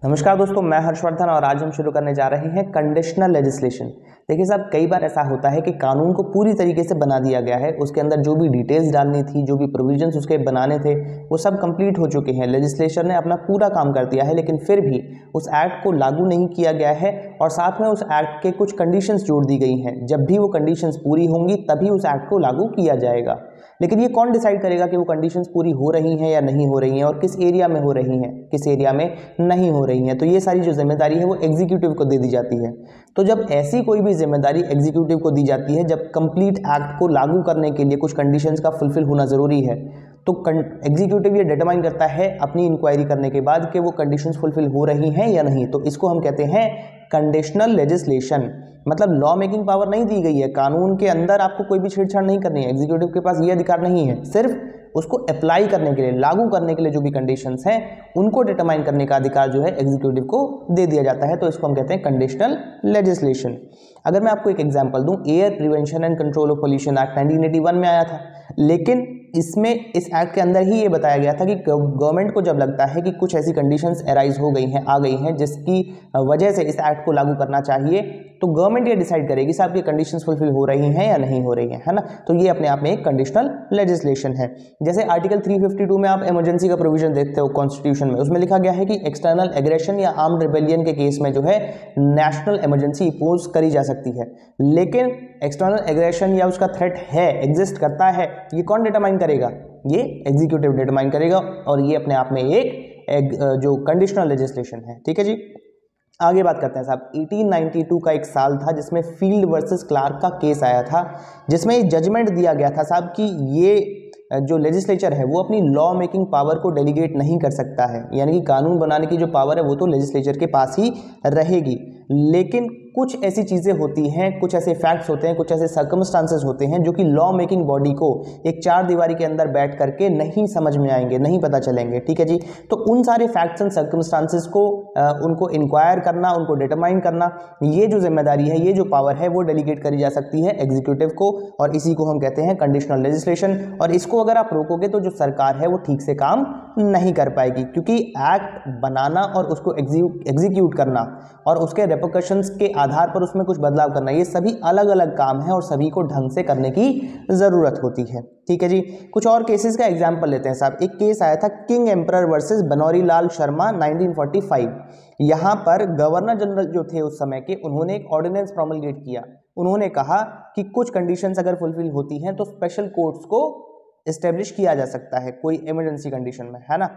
नमस्कार दोस्तों, मैं हर्षवर्धन और आज हम शुरू करने जा रहे हैं कंडीशनल लेजिस्लेशन। देखिए साहब, कई बार ऐसा होता है कि कानून को पूरी तरीके से बना दिया गया है, उसके अंदर जो भी डिटेल्स डालनी थी, जो भी प्रोविजंस उसके बनाने थे, वो सब कंप्लीट हो चुके हैं। लेजिस्लेचर ने अपना पूरा काम कर दिया है, लेकिन फिर भी उस एक्ट को लागू नहीं किया गया है और साथ में उस एक्ट के कुछ कंडीशंस जोड़ दी गई हैं। जब भी वो कंडीशंस पूरी होंगी तभी उस एक्ट को लागू किया जाएगा। लेकिन ये कौन डिसाइड करेगा कि वो कंडीशंस पूरी हो रही हैं या नहीं हो रही हैं, और किस एरिया में हो रही हैं, किस एरिया में नहीं हो रही हैं? तो ये सारी जो जिम्मेदारी है वो एग्जीक्यूटिव को दे दी जाती है। तो जब ऐसी कोई भी जिम्मेदारी एग्जीक्यूटिव को दी जाती है, जब कंप्लीट एक्ट को लागू करने के लिए कुछ कंडीशंस का फुलफिल होना जरूरी है, तो एग्जीक्यूटिव ये डिटरमाइन करता है अपनी इंक्वायरी करने के बाद कि वो कंडीशंस फुलफिल हो रही हैं या नहीं। तो इसको हम कहते हैं कंडीशनल लेजिस्लेशन। मतलब लॉ मेकिंग पावर नहीं दी गई है, कानून के अंदर आपको कोई भी छेड़छाड़ नहीं करनी है। एग्जीक्यूटिव के पास ये अधिकार नहीं है, सिर्फ उसको अप्लाई करने के लिए, लागू करने के लिए जो भी कंडीशंस हैं उनको डिटरमाइन करने का अधिकार जो है एग्जीक्यूटिव को दे दिया जाता है। तो इसको हम कहते हैं कंडीशनल लेजिस्लेशन। अगर मैं आपको एक एग्जांपल दूं, air prevention and control of pollution act 1981 में आया था, लेकिन इसमें इस एक्ट के अंदर ही ये बताया गया था कि गवर्नमेंट को जब लगता है कि कुछ ऐसी कंडीशंस अराइज हो गई हैं, आ गई हैं, जिसकी वजह से इस एक्ट को लागू करना चाहिए, तो गवर्नमेंट ये डिसाइड करेगी साहब ये कंडीशंस फुलफिल हो रही हैं या नहीं हो रही हैं, है ना। तो ये अपने आप में एक कंडीशनल लेजिस्लेशन है। जैसे आर्टिकल 352 में आप इमरजेंसी का प्रोविजन देखते हो कॉन्स्टिट्यूशन में, उसमें लिखा गया है कि एक्सटर्नल एग्रेशन या आर्म्ड रिबेलियन के केस में जो है नेशनल इमरजेंसी इम्पोज करी जा सकती है। लेकिन एक्सटर्नल एग्रेशन या उसका थ्रेट है, एग्जिस्ट करता है, ये कौन डिटरमाइन करेगा? ये एग्जीक्यूटिव डिटरमाइन करेगा, और ये अपने आप में एक जो कंडीशनल लेजिस्लेशन है। ठीक है जी, आगे बात करते हैं साहब। 1892 का एक साल था जिसमें फील्ड वर्सेस क्लार्क का केस आया था, जिसमें जजमेंट दिया गया था साहब कि ये जो लेजिस्लेचर है वो अपनी लॉ मेकिंग पावर को डेलीगेट नहीं कर सकता है, यानी कि कानून बनाने की जो पावर है वो तो लेजिस्लेचर के पास ही रहेगी। लेकिन कुछ ऐसी चीज़ें होती हैं, कुछ ऐसे फैक्ट्स होते हैं, कुछ ऐसे सर्कमस्टांसेस होते हैं जो कि लॉ मेकिंग बॉडी को एक चार दीवारी के अंदर बैठ करके नहीं समझ में आएंगे, नहीं पता चलेंगे। ठीक है जी, तो उन सारे फैक्ट्स एंड सर्कमस्टांसेस को उनको इंक्वायर करना, उनको डिटरमाइन करना, ये जो जिम्मेदारी है, ये जो पावर है, वो डेलीगेट करी जा सकती है एग्जीक्यूटिव को, और इसी को हम कहते हैं कंडीशनल लेजिस्लेशन। और इसको अगर आप रोकोगे तो जो सरकार है वो ठीक से काम नहीं कर पाएगी, क्योंकि एक्ट बनाना और उसको एग्जीक्यूट करना और उसके रेपरकशंस के आधार पर उसमें कुछ बदलाव करना, ये सभी अलग अलग काम है और सभी को ढंग से करने की जरूरत होती है। ठीक है जी, कुछ और केसेस का एग्जांपल लेते हैं साहब। एक केस आया था king emperor versus Banwari Lal Sharma 1945। यहां पर गवर्नर जनरल जो थे उस समय के, उन्होंने एक ऑर्डिनेंस प्रोमलगेट किया। उन्होंने कहा कि कुछ कंडीशंस अगर फुलफिल होती हैं तो स्पेशल कोर्ट्स को एस्टेब्लिश किया जा सकता है कोई इमरजेंसी कंडीशन में, है ना।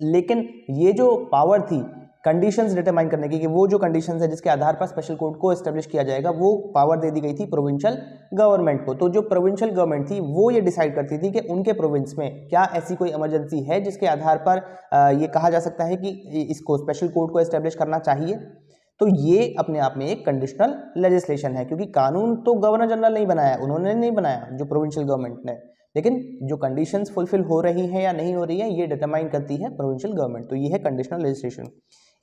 लेकिन ये जो पावर थी कंडीशंस डिटरमाइन करने की, कि वो जो कंडीशंस है जिसके आधार पर स्पेशल कोर्ट को एस्टेब्लिश किया जाएगा, वो पावर दे दी गई थी प्रोविंशियल गवर्नमेंट को। तो जो प्रोविंशियल गवर्नमेंट थी वो ये डिसाइड करती थी कि उनके प्रोविंस में क्या ऐसी कोई इमरजेंसी है जिसके आधार पर ये कहा जा सकता है कि इसको स्पेशल कोर्ट को एस्टेब्लिश करना चाहिए। तो ये अपने आप में एक कंडीशनल लेजिस्लेशन है, क्योंकि कानून तो गवर्नर जनरल नहीं बनाया, उन्होंने नहीं बनाया, जो प्रोविंशियल गवर्नमेंट ने, लेकिन जो कंडीशंस फुलफिल हो रही हैं या नहीं हो रही हैं ये डिटरमाइन करती है प्रोविंशियल गवर्नमेंट। तो ये है कंडीशनल लेजिस्लेशन।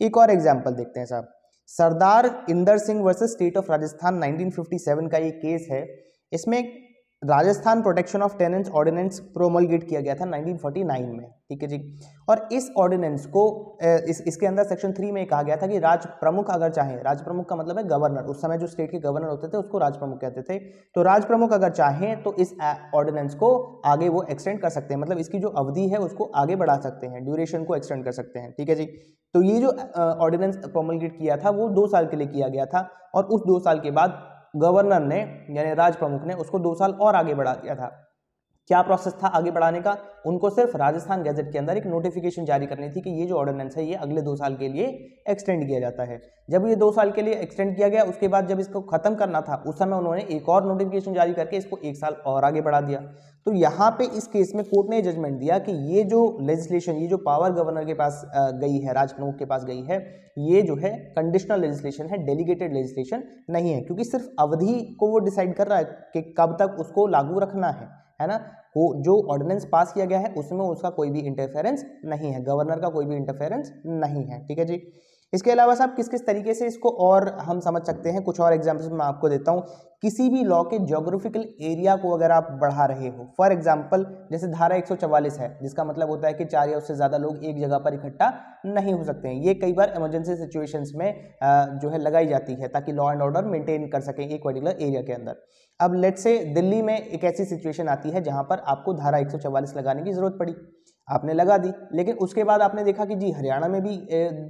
एक और एग्जांपल देखते हैं साहब। Sardar Inder Singh versus state of Rajasthan 1957 का ये केस है। इसमें Rajasthan protection of tenants ordinance promulgate किया गया था 1949 में। ठीक है जी, और इस ऑर्डिनेंस को इसके अंदर सेक्शन 3 में कहा गया था कि राज प्रमुख अगर चाहे, राज प्रमुख का मतलब है गवर्नर, उस समय जो स्टेट के गवर्नर होते थे उसको राज प्रमुख कहते थे, तो राज प्रमुख अगर चाहें तो इस ऑर्डिनेंस को आगे वो एक्सटेंड कर सकते हैं, मतलब इसकी जो अवधि है उसको आगे बढ़ा सकते हैं, ड्यूरेशन को एक्सटेंड कर सकते हैं। ठीक है जी, तो ये जो ऑर्डिनेंस प्रोमलगेट किया था वो 2 साल के लिए किया गया था, और उस 2 साल के बाद गवर्नर ने यानी राज प्रमुख ने उसको 2 साल और आगे बढ़ा दिया था। क्या प्रोसेस था आगे बढ़ाने का? उनको सिर्फ राजस्थान गैजेट के अंदर एक नोटिफिकेशन जारी करनी थी कि ये जो ऑर्डिनेंस है ये अगले 2 साल के लिए एक्सटेंड किया जाता है। जब ये 2 साल के लिए एक्सटेंड किया गया, उसके बाद जब इसको खत्म करना था उस समय उन्होंने एक और नोटिफिकेशन जारी करके इसको 1 साल और आगे बढ़ा दिया। तो यहाँ पे इस केस में कोर्ट ने जजमेंट दिया कि ये जो लेजिस्लेशन, ये जो पावर गवर्नर के पास गई है, राज प्रमुख के पास गई है, ये जो है कंडीशनल लेजिस्लेशन है, डेलीगेटेड लेजिस्लेशन नहीं है, क्योंकि सिर्फ अवधि को वो डिसाइड कर रहा है कि कब तक उसको लागू रखना है ना। वो जो ऑर्डिनेंस पास किया गया है उसमें उसका कोई भी इंटरफेरेंस नहीं है, गवर्नर का कोई भी इंटरफेरेंस नहीं है। ठीक है जी, इसके अलावा साहब किस किस तरीके से इसको और हम समझ सकते हैं, कुछ और एग्जाम्पल्स मैं आपको देता हूं। किसी भी लॉ के ज्योग्राफिकल एरिया को अगर आप बढ़ा रहे हो, फॉर एग्जाम्पल जैसे धारा 144 है, जिसका मतलब होता है कि 4 या उससे ज्यादा लोग एक जगह पर इकट्ठा नहीं हो सकते हैं। ये कई बार इमरजेंसी सिचुएशंस में जो है लगाई जाती है ताकि लॉ एंड ऑर्डर मेंटेन कर सकें एक पर्टिकुलर एरिया के अंदर। अब लेट से दिल्ली में एक ऐसी सिचुएशन आती है जहां पर आपको धारा 144 लगाने की जरूरत पड़ी, आपने लगा दी, लेकिन उसके बाद आपने देखा कि जी हरियाणा में भी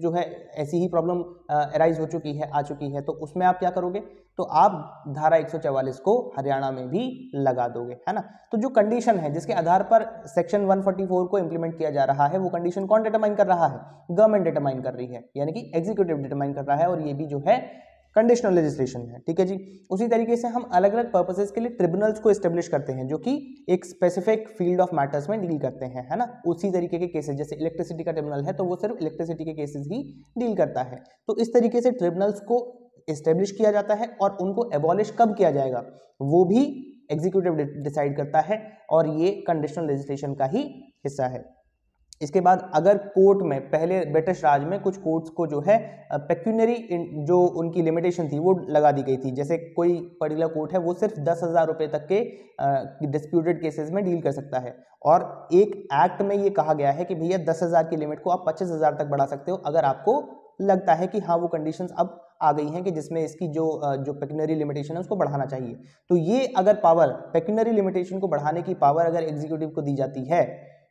जो है ऐसी ही प्रॉब्लम अराइज हो चुकी है, आ चुकी है, तो उसमें आप क्या करोगे, तो आप धारा 144 को हरियाणा में भी लगा दोगे, है ना। तो जो कंडीशन है जिसके आधार पर सेक्शन 144 को इंप्लीमेंट किया जा रहा है, वो कंडीशन कौन डिटरमाइन कर रहा है, गवर्नमेंट डिटरमाइन कर रही है, यानी कि एग्जीक्यूटिव डिटरमाइन कर रहा है, और ये भी जो है कंडीशनल लेजिस्लेशन है, ठीक है जी। उसी तरीके से हम अलग अलग पर्पसेस के लिए ट्रिब्यूनल्स को एस्टेब्लिश करते हैं जो कि एक स्पेसिफिक फील्ड ऑफ मैटर्स में डील करते हैं, है ना। उसी तरीके के केसेस, जैसे इलेक्ट्रिसिटी का ट्रिब्यूनल है तो वो सिर्फ इलेक्ट्रिसिटी के केसेस ही डील करता है। तो इस तरीके से ट्रिब्यूनल्स को एस्टेब्लिश किया जाता है, और उनको एबॉलिश कब किया जाएगा वो भी एग्जीक्यूटिव डिसाइड करता है, और ये कंडीशनल लेजिस्लेशन का ही हिस्सा है। इसके बाद अगर कोर्ट में, पहले ब्रिटिश राज में कुछ कोर्ट्स को जो है पेक्यूनरी जो उनकी लिमिटेशन थी वो लगा दी गई थी, जैसे कोई पर्टिकुलर कोर्ट है वो सिर्फ 10,000 रुपये तक के डिस्प्यूटेड केसेस में डील कर सकता है, और एक एक्ट में ये कहा गया है कि भैया 10,000 की लिमिट को आप 25,000 तक बढ़ा सकते हो अगर आपको लगता है कि हाँ वो कंडीशंस अब आ गई हैं कि जिसमें इसकी जो पेक्यूनरी लिमिटेशन है उसको बढ़ाना चाहिए। तो ये अगर पावर, पेक्यूनरी लिमिटेशन को बढ़ाने की पावर अगर एग्जीक्यूटिव को दी जाती है,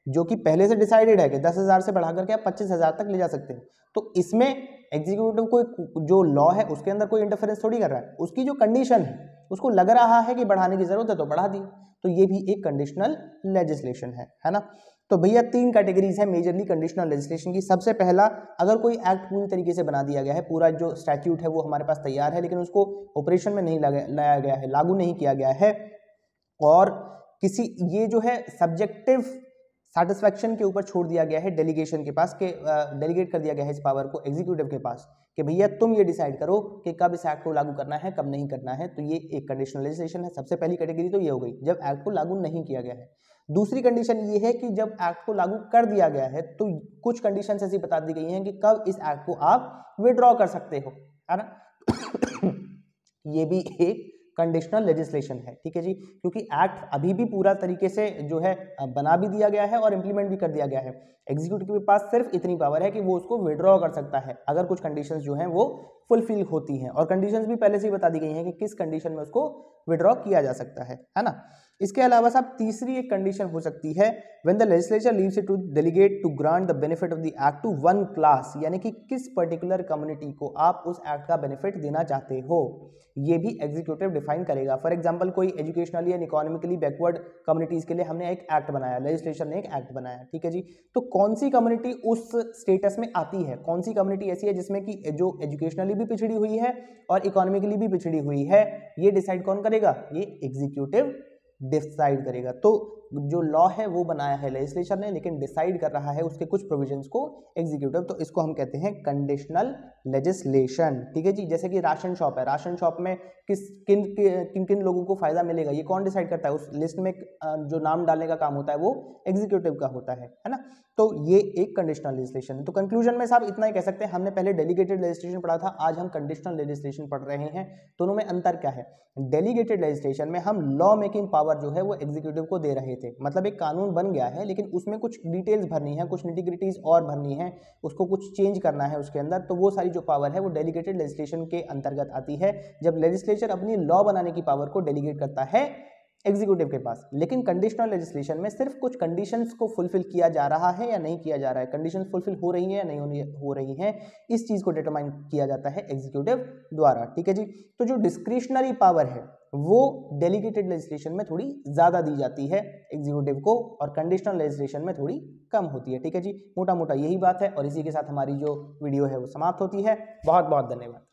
जो कि पहले से डिसाइडेड है कि 10,000 से बढ़ा करके आप 25,000 तक ले जा सकते हो, तो इसमें एग्जीक्यूटिव को जो लॉ है उसके अंदर कोई इंटरफेरेंस थोड़ी कर रहा है, उसकी जो कंडीशन है उसको लग रहा है कि बढ़ाने की जरूरत है तो बढ़ा दी, तो ये भी एक कंडीशनल लेजिस्लेशन है ना। तो भैया 3 कैटेगरीज है मेजरली कंडीशनल लेजिस्लेशन की। सबसे पहला, अगर कोई एक्ट पूरी तरीके से बना दिया गया है, पूरा जो स्टैट्यूट है वो हमारे पास तैयार है, लेकिन उसको ऑपरेशन में नहीं लाया गया है, लागू नहीं किया गया है, और किसी ये जो है सब्जेक्टिव सेटिस्फैक्शन के ऊपर छोड़ दिया गया है डेलीगेशन के पास, के डेलीगेट कर दिया गया है इस पावर को एग्जीक्यूटिव के पास कि भैया तुम ये डिसाइड करो कि कब इस एक्ट को लागू करना है, कब नहीं करना है। तो ये एक कंडीशनल लेजिस्लेशन है। सबसे पहली कैटेगरी तो ये हो गई जब एक्ट को लागू नहीं किया गया है। दूसरी कंडीशन ये है कि जब एक्ट को लागू कर दिया गया है तो कुछ कंडीशंस ऐसी बता दी गई हैं कि कब इस एक्ट को आप विड्रॉ कर सकते हो, है ना। ये भी एक कंडीशनल लेजिस्लेशन है, ठीक है जी, क्योंकि एक्ट अभी भी पूरा तरीके से जो है बना भी दिया गया है और इंप्लीमेंट भी कर दिया गया है। एग्जीक्यूटिव के पास सिर्फ इतनी पावर है कि वो उसको विड्रॉ कर सकता है अगर कुछ कंडीशंस जो हैं वो फुलफिल होती हैं, और कंडीशंस भी पहले से ही बता दी गई हैं कि किस कंडीशन में उसको विड्रॉ किया जा सकता है ना। इसके अलावा साहब तीसरी एक कंडीशन हो सकती है when the legislature leaves it to delegate to grant the benefit of the act to one class, यानी कि किस पर्टिकुलर कम्युनिटी को आप उस एक्ट का बेनिफिट देना चाहते हो, ये भी एग्जीक्यूटिव डिफाइन करेगा। फॉर एग्जांपल कोई educationally and economically backward communities के लिए हमने एक एक्ट बनाया, लेजिस्लेचर ने एक एक्ट बनाया, ठीक है जी। तो कौन सी कम्युनिटी उस स्टेटस में आती है, कौन सी कम्युनिटी ऐसी है जिसमें कि जो एजुकेशनली भी पिछड़ी हुई है और इकोनॉमिकली भी पिछड़ी हुई है, ये डिसाइड कौन करेगा, ये एग्जीक्यूटिव डिसाइड करेगा। तो जो लॉ है वो बनाया है लेजिस्लेचर ने, लेकिन डिसाइड कर रहा है उसके कुछ प्रोविजंस को एग्जीक्यूटिव, तो इसको हम कहते हैं कंडीशनल लेजिस्लेशन, ठीक है जी। जैसे कि राशन शॉप है, राशन शॉप में किन किन लोगों को फायदा मिलेगा ये कौन डिसाइड करता है, उस लिस्ट में जो नाम डालने का काम होता है वो एग्जीक्यूटिव का होता है ना। तो ये एक कंडीशनल लेजिस्लेशन है। तो कंक्लूजन में साहब इतना ही कह सकते हैं, हमने पहले डेलीगेटेड लेजिस्लेशन पढ़ा था, आज हम कंडीशनल लेजिस्लेशन पढ़ रहे हैं। दोनों में अंतर क्या है, डेलीगेटेड लेजिस्लेशन में हम लॉ मेकिंग पावर जो है वो एग्जीक्यूटिव को दे रहे थे, मतलब एक कानून बन गया है लेकिन उसमें कुछ डिटेल्स भरनी है, कुछ निटिग्रिटीज और भरनी है, उसको कुछ चेंज करना है उसके अंदर, तो वो सारी जो पावर है वो डेलीगेटेड लेजिस्लेशन के अंतर्गत आती है, जब लेजिस्लेचर अपनी लॉ बनाने की पावर को डेलीगेट करता है एग्जीक्यूटिव के पास। लेकिन कंडीशनल लेजिस्लेशन में सिर्फ कुछ कंडीशंस को फुलफिल किया जा रहा है या नहीं किया जा रहा है, कंडीशंस फुलफिल हो रही हैं या नहीं हो रही हैं, इस चीज को डिटरमाइन किया जाता है एग्जीक्यूटिव द्वारा, ठीक है जी। तो जो डिस्क्रिशनरी पावर है वो डेलीगेटेड लेजिस्लेशन में थोड़ी ज्यादा दी जाती है एग्जीक्यूटिव को, और कंडीशनल लेजिस्लेशन में थोड़ी कम होती है, ठीक है जी। मोटा मोटा यही बात है, और इसी के साथ हमारी जो वीडियो है वो समाप्त होती है। बहुत बहुत धन्यवाद।